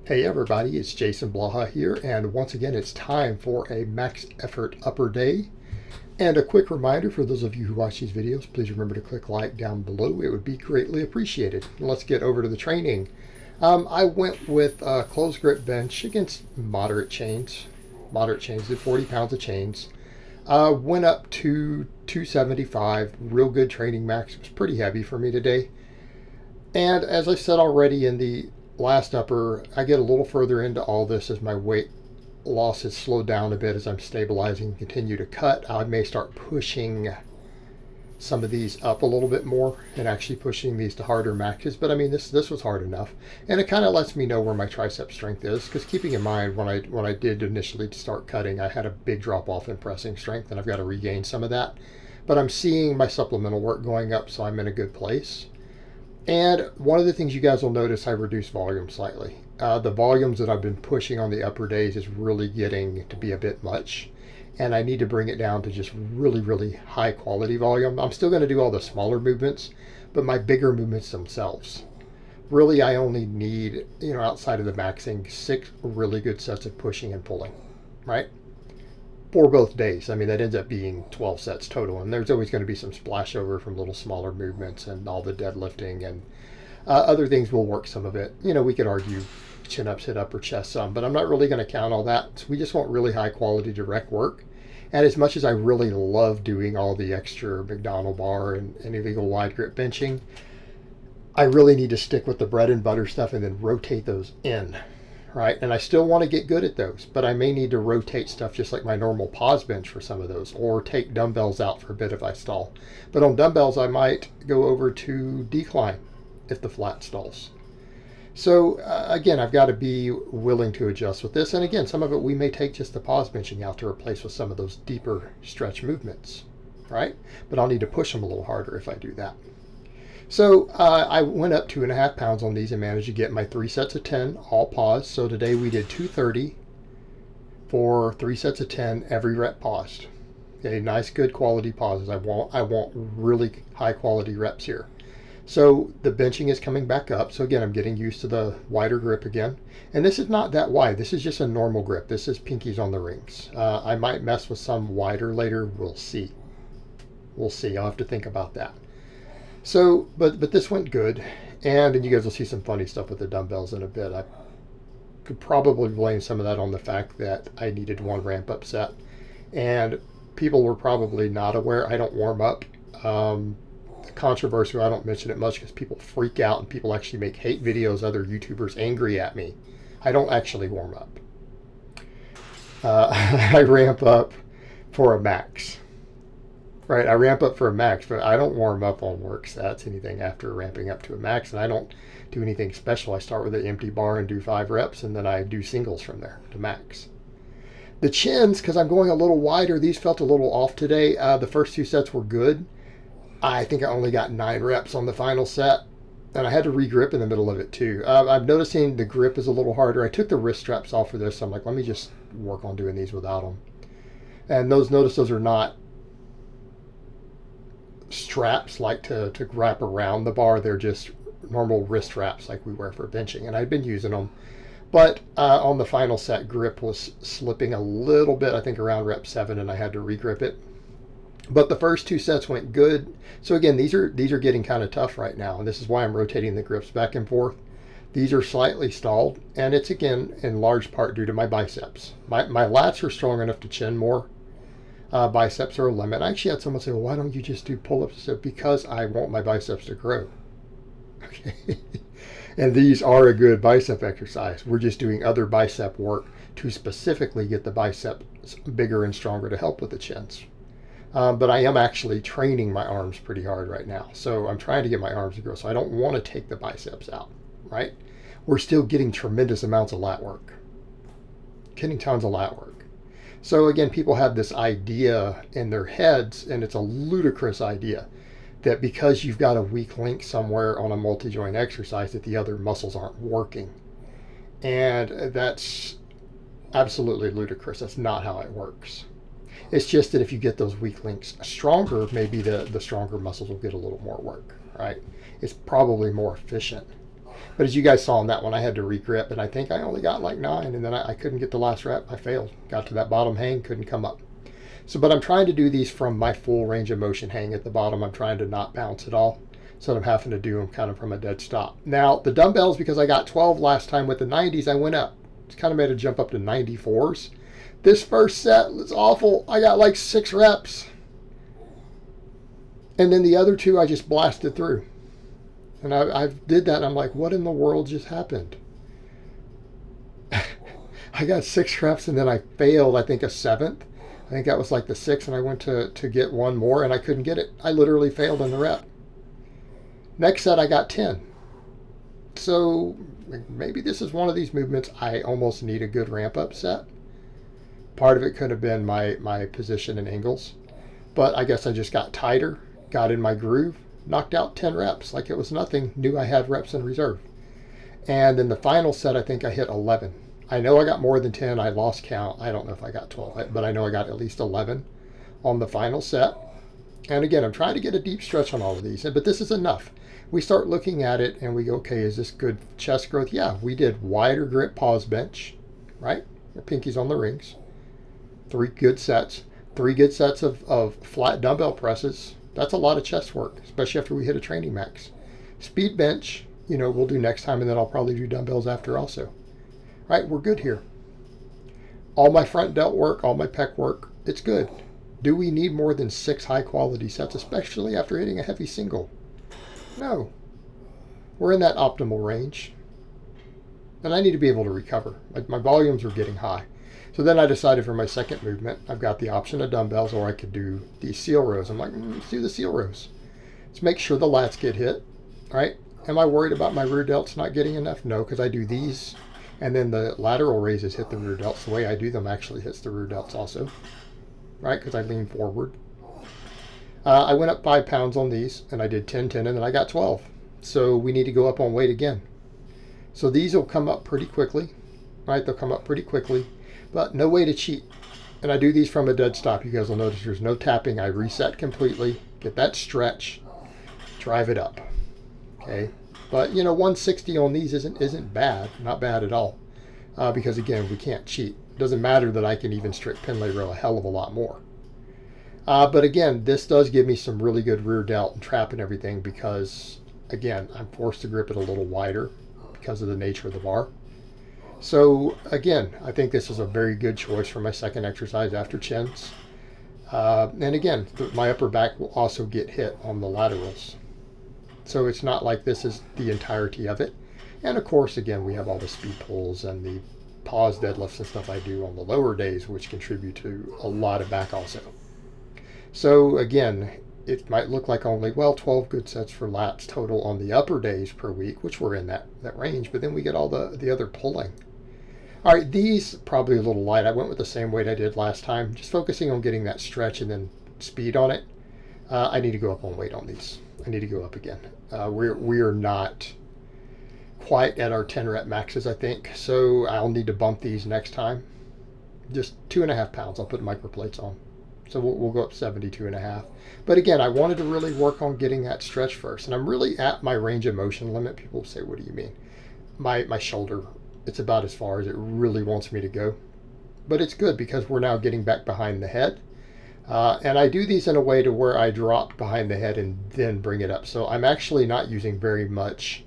Hey everybody, it's Jason Blaha here, and once again it's time for a max effort upper day. And a quick reminder for those of you who watch these videos, please remember to click like down below. It would be greatly appreciated. Let's get over to the training. I went with closed grip bench against moderate chains. Did 40 pounds of chains. Went up to 275, real good training max. It was pretty heavy for me today. And as I said already in the last upper, I get a little further into all this as my weight loss has slowed down a bit as I'm stabilizing and continue to cut. I may start pushing some of these up a little bit more and actually pushing these to harder maxes. But I mean, this was hard enough, and it kind of lets me know where my tricep strength is, because keeping in mind when I did initially start cutting, I had a big drop off in pressing strength, and I've got to regain some of that. But I'm seeing my supplemental work going up, so I'm in a good place. And one of the things you guys will notice, I reduced volume slightly. The volumes that I've been pushing on the upper days is really getting to be a bit much. And I need to bring it down to just really, really high quality volume. I'm still going to do all the smaller movements, but my bigger movements themselves. Really, I only need, outside of the maxing, 6 really good sets of pushing and pulling, right? For both days. I mean, that ends up being 12 sets total, and there's always going to be some splash over from little smaller movements and all the deadlifting and other things will work some of it. We could argue chin up, sit up, or chest some, but I'm not really going to count all that. So we just want really high quality direct work. And as much as I really love doing all the extra McDonald bar and illegal wide grip benching, I really need to stick with the bread and butter stuff and then rotate those in. Right, and I still want to get good at those, but I may need to rotate stuff just like my normal pause bench for some of those, or take dumbbells out for a bit if I stall. But on dumbbells, I might go over to decline if the flat stalls. So again, I've got to be willing to adjust with this. And again, some of it we may take just the pause benching out to replace with some of those deeper stretch movements, right? But I'll need to push them a little harder if I do that. So I went up 2.5 pounds on these and managed to get my 3 sets of 10, all paused. So today we did 230 for 3 sets of 10, every rep paused. Okay, nice, good quality pauses. I want really high quality reps here. So the benching is coming back up. So again, I'm getting used to the wider grip again. And this is not that wide. This is just a normal grip. This is pinkies on the rings. I might mess with some wider later. We'll see. I'll have to think about that. So, but this went good, and you guys will see some funny stuff with the dumbbells in a bit. I could probably blame some of that on the fact that I needed one ramp up set, and people were probably not aware. I don't warm up. Controversial, I don't mention it much because people freak out and people actually make hate videos, other YouTubers angry at me. I don't actually warm up. I ramp up for a max. Right, I ramp up for a max, but I don't warm up on work sets, anything after ramping up to a max, and I don't do anything special. I start with an empty bar and do 5 reps, and then I do singles from there to max. The chins, because I'm going a little wider, these felt a little off today. The first 2 sets were good. I think I only got 9 reps on the final set, and I had to re-grip in the middle of it too. I'm noticing the grip is a little harder. I took the wrist straps off for this, so I'm like, let me just work on doing these without them. And notice those are not straps like to wrap around the bar. They're just normal wrist straps like we wear for benching, and I've been using them. But on the final set, grip was slipping a little bit, I think around rep 7, and I had to re-grip it. But the first 2 sets went good. So again, these are getting kind of tough right now, and this is why I'm rotating the grips back and forth. These are slightly stalled, and it's again in large part due to my biceps. My lats are strong enough to chin more. Biceps are a limit. I actually had someone say, well, why don't you just do pull-ups? I said, because I want my biceps to grow. Okay. And these are a good bicep exercise. We're just doing other bicep work to specifically get the biceps bigger and stronger to help with the chins. But I am actually training my arms pretty hard right now. So I'm trying to get my arms to grow. So I don't want to take the biceps out, right? We're still getting tremendous amounts of lat work. Getting tons of lat work. So again, people have this idea in their heads, and it's a ludicrous idea, that because you've got a weak link somewhere on a multi-joint exercise that the other muscles aren't working. And that's absolutely ludicrous. That's not how it works. It's just that if you get those weak links stronger, maybe the stronger muscles will get a little more work, right? It's probably more efficient. But as you guys saw on that one, I had to regrip, and I think I only got like 9, and then I couldn't get the last rep. I failed. Got to that bottom hang, couldn't come up. So, but I'm trying to do these from my full range of motion hang at the bottom. I'm trying to not bounce at all. So I'm having to do them kind of from a dead stop. Now, the dumbbells, because I got 12 last time with the 90s, I went up. It's kind of made a jump up to 94s. This first set was awful. I got like 6 reps. And then the other 2, I just blasted through. And I did that, and I'm like, what in the world just happened? I got 6 reps, and then I failed, I think, a 7th. I think that was like the 6th, and I went to get one more, and I couldn't get it. I literally failed in the rep. Next set, I got 10. So maybe this is one of these movements I almost need a good ramp-up set. Part of it could have been my position and angles. But I guess I just got tighter, got in my groove, knocked out 10 reps like it was nothing, knew I had reps in reserve. And then the final set, I think I hit 11. I know I got more than 10. I lost count. I don't know if I got 12, but I know I got at least 11 on the final set. And again, I'm trying to get a deep stretch on all of these, but this is enough. We start looking at it and we go, okay, is this good chest growth? Yeah, we did wider grip pause bench, right? Our pinkies on the rings. 3 good sets. 3 good sets of flat dumbbell presses. That's a lot of chest work, especially after we hit a training max. Speed bench, we'll do next time, and then I'll probably do dumbbells after also. Right, we're good here. All my front delt work, all my pec work, it's good. Do we need more than 6 high quality sets, especially after hitting a heavy single? No. We're in that optimal range. And I need to be able to recover. My volumes are getting high. So then I decided for my second movement, I've got the option of dumbbells, or I could do these seal rows. I'm like, let's do the seal rows. Let's make sure the lats get hit, right? Am I worried about my rear delts not getting enough? No, because I do these, and then the lateral raises hit the rear delts. The way I do them actually hits the rear delts also, right? Because I lean forward. I went up 5 pounds on these, and I did 10, 10, and then I got 12. So we need to go up on weight again. So these will come up pretty quickly, right? They'll come up pretty quickly. But no way to cheat. And I do these from a dead stop. You guys will notice there's no tapping. I reset completely, get that stretch, drive it up. Okay. But 160 on these isn't bad, not bad at all. Because again, we can't cheat. It doesn't matter that I can even strict pin lay row a hell of a lot more. But again, this does give me some really good rear delt and trap and everything, because again, I'm forced to grip it a little wider because of the nature of the bar. So again, I think this is a very good choice for my second exercise after chins. And again, my upper back will also get hit on the laterals. So it's not like this is the entirety of it. And of course, again, we have all the speed pulls and the pause deadlifts and stuff I do on the lower days, which contribute to a lot of back also. So again, it might look like only, 12 good sets for lats total on the upper days per week, which we're in that range, but then we get all the other pulling. All right, these probably a little light. I went with the same weight I did last time, just focusing on getting that stretch and then speed on it. I need to go up on weight on these. I need to go up again. We're not quite at our 10 rep maxes, I think, so I'll need to bump these next time. Just 2.5 pounds. I'll put microplates on. So we'll go up 72.5. But again, I wanted to really work on getting that stretch first. And I'm really at my range of motion limit. People say, what do you mean? My shoulder, it's about as far as it really wants me to go. But it's good because we're now getting back behind the head. And I do these in a way to where I drop behind the head and then bring it up. So I'm actually not using very much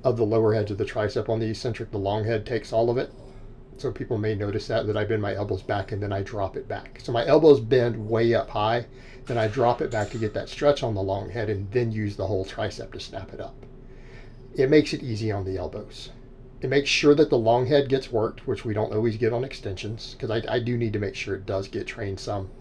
of the lower heads of the tricep on the eccentric. The long head takes all of it. So people may notice that I bend my elbows back and then I drop it back. So my elbows bend way up high, then I drop it back to get that stretch on the long head and then use the whole tricep to snap it up. It makes it easy on the elbows. It makes sure that the long head gets worked, which we don't always get on extensions, because I do need to make sure it does get trained some,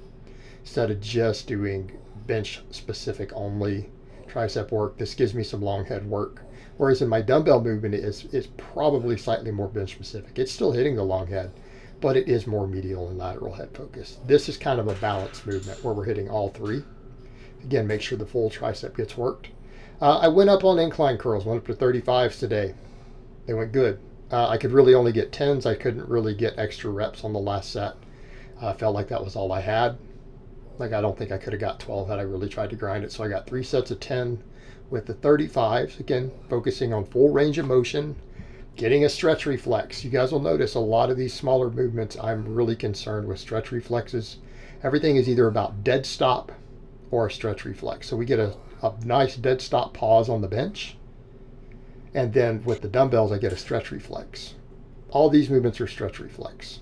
instead of just doing bench specific only tricep work. This gives me some long head work. Whereas in my dumbbell movement, it's probably slightly more bench specific. It's still hitting the long head, but it is more medial and lateral head focused. This is kind of a balanced movement where we're hitting all 3. Again, make sure the full tricep gets worked. I went up on incline curls, went up to 35s today. They went good. I could really only get 10s. I couldn't really get extra reps on the last set. I felt like that was all I had. Like, I don't think I could have got 12 had I really tried to grind it. So I got 3 sets of 10 with the 35s, again, focusing on full range of motion, getting a stretch reflex. You guys will notice a lot of these smaller movements, I'm really concerned with stretch reflexes. Everything is either about dead stop or a stretch reflex. So we get a nice dead stop pause on the bench. And then with the dumbbells, I get a stretch reflex. All these movements are stretch reflex.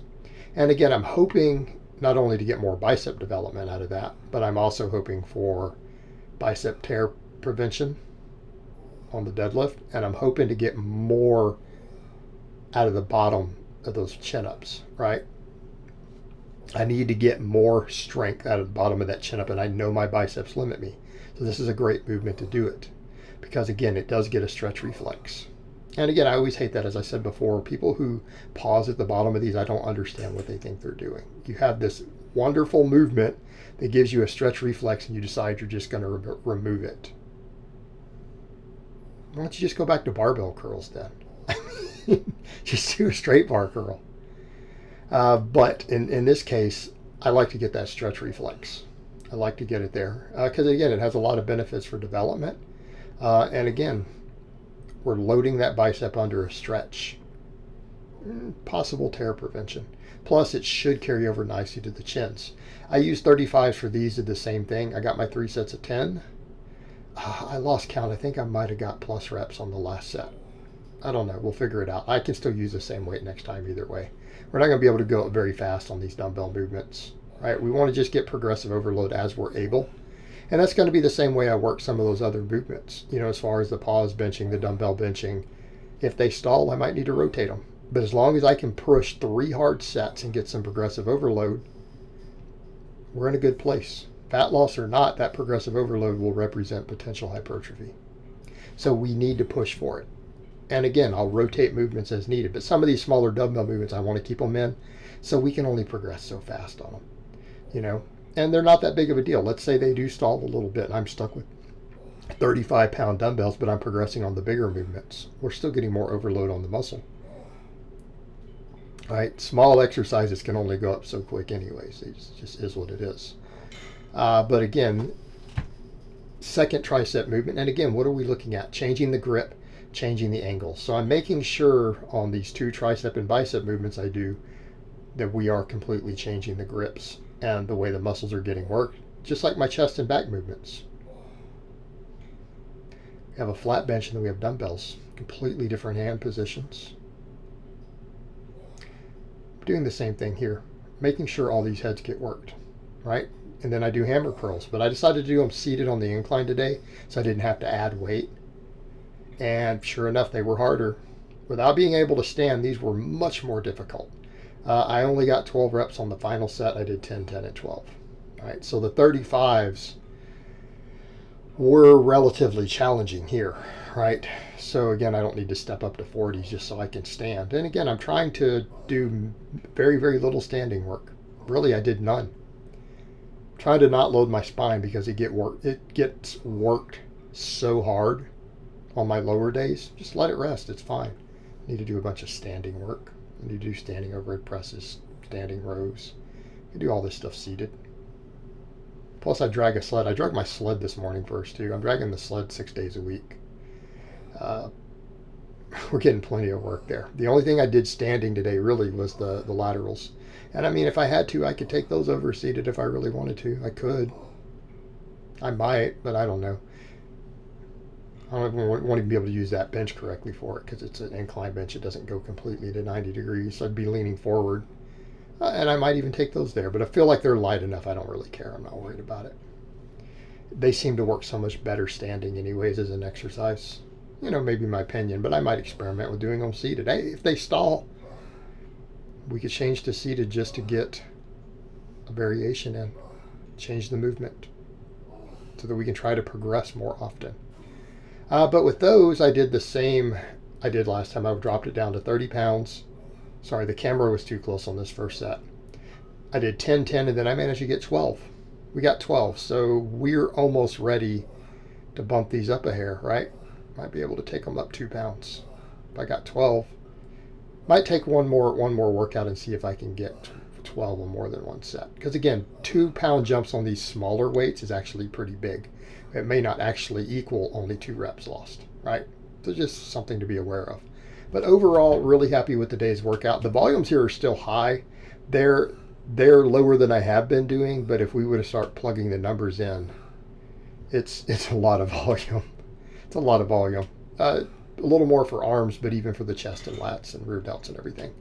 And again, I'm hoping not only to get more bicep development out of that, but I'm also hoping for bicep tear prevention on the deadlift. And I'm hoping to get more out of the bottom of those chin-ups, right? I need to get more strength out of the bottom of that chin-up, and I know my biceps limit me. So this is a great movement to do it, because again, it does get a stretch reflex. And again, I always hate that, as I said before, people who pause at the bottom of these, I don't understand what they think they're doing. You have this wonderful movement that gives you a stretch reflex, and you decide you're just going to remove it. Why don't you just go back to barbell curls then? Just do a straight bar curl. But in this case, I like to get that stretch reflex. I like to get it there because, again, it has a lot of benefits for development. And again, we're loading that bicep under a stretch. Possible tear prevention. Plus, it should carry over nicely to the chins. I use 35s for these, did the same thing. I got my 3 sets of 10. I lost count. I think I might have got plus reps on the last set. I don't know. We'll figure it out. I can still use the same weight next time either way. We're not going to be able to go up very fast on these dumbbell movements, right? We want to just get progressive overload as we're able. And that's going to be the same way I work some of those other movements. You know, as far as the pause benching, the dumbbell benching, if they stall, I might need to rotate them. But as long as I can push 3 hard sets and get some progressive overload, we're in a good place. Fat loss or not, that progressive overload will represent potential hypertrophy. So we need to push for it. And again, I'll rotate movements as needed. But some of these smaller dumbbell movements, I want to keep them in. So we can only progress so fast on them, you know. And they're not that big of a deal. Let's say they do stall a little bit and I'm stuck with 35-pound dumbbells, but I'm progressing on the bigger movements. We're still getting more overload on the muscle. Right? Small exercises can only go up so quick anyways. It just is what it is. But again, second tricep movement. And again, what are we looking at? Changing the grip, changing the angle. So I'm making sure on these 2 tricep and bicep movements I do that we are completely changing the grips and the way the muscles are getting worked, just like my chest and back movements. We have a flat bench and then we have dumbbells, completely different hand positions. I'm doing the same thing here, making sure all these heads get worked, right? And then I do hammer curls, but I decided to do them seated on the incline today so I didn't have to add weight. And sure enough, they were harder. Without being able to stand, these were much more difficult. I only got 12 reps on the final set. I did 10, 10, and 12. All right, so the 35s were relatively challenging here, right? So again, I don't need to step up to 40s just so I can stand. And again, I'm trying to do very, very little standing work. Really, I did none. I'm trying to not load my spine because it gets worked so hard on my lower days. Just let it rest. It's fine. I need to do a bunch of standing work. I need to do standing overhead presses, standing rows. I do all this stuff seated. Plus I drag a sled. I dragged my sled this morning first too. I'm dragging the sled 6 days a week. We're getting plenty of work there. The only thing I did standing today really was the laterals. And I mean, if I had to, I could take those over seated if I really wanted to. I could. I might, but I don't know. I don't even want to be able to use that bench correctly for it because it's an incline bench. It doesn't go completely to 90 degrees. So I'd be leaning forward. And I might even take those there. But I feel like they're light enough. I don't really care. I'm not worried about it. They seem to work so much better standing anyways as an exercise. You know, maybe my opinion. But I might experiment with doing them seated. Hey, if they stall, we could change to seated just to get a variation in. Change the movement so that we can try to progress more often. But with those, I did the same I did last time. I dropped it down to 30 pounds. Sorry, the camera was too close on this first set. I did 10, 10, and then I managed to get 12. We got 12, so we're almost ready to bump these up a hair, right? Might be able to take them up 2 pounds. If I got 12, might take one more workout and see if I can get 12 or more than one set. Because again, 2 pound jumps on these smaller weights is actually pretty big. it may not actually equal only 2 reps lost, right? So just something to be aware of. But overall, really happy with today's workout. The volumes here are still high. They're lower than I have been doing, but if we were to start plugging the numbers in, it's a lot of volume. It's a lot of volume. A little more for arms, but even for the chest and lats and rear delts and everything.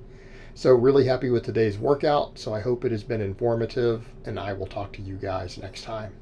So really happy with today's workout. So I hope it has been informative, and I will talk to you guys next time.